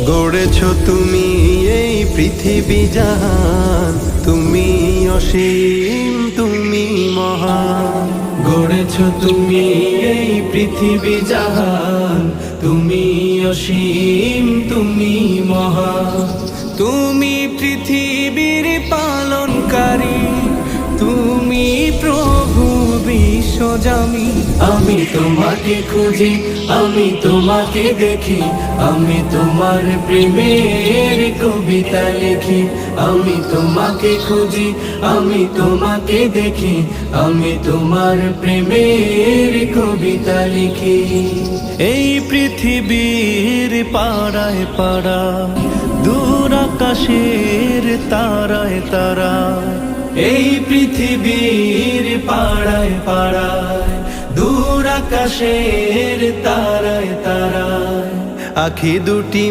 গড়েছ তুমি এই পৃথিবী জাহান, তুমি অসীম, তুমি মহান। গড়েছ তুমি এই পৃথিবী জাহান, তুমি অসীম, তুমি মহান। তুমি পৃথিবীর পালনকারী, তুমি প্রভু বিশ্বজামি। আমি তোমাকে খুঁজি, আমি তোমাকে দেখি, আমি তোমার প্রেমের কবিতা লিখি। আমি তোমাকে খুঁজি, আমি তোমাকে দেখি, আমি তোমার প্রেমের কবিতা লিখি। এই পৃথিবীর পাড়ায় পাড়ায়, দূর আকাশের তারায় তারায়, এই পৃথিবীর পাড়ায় পাড়ায়, দূর আকাশের তারায় তারায়, আখি দুটি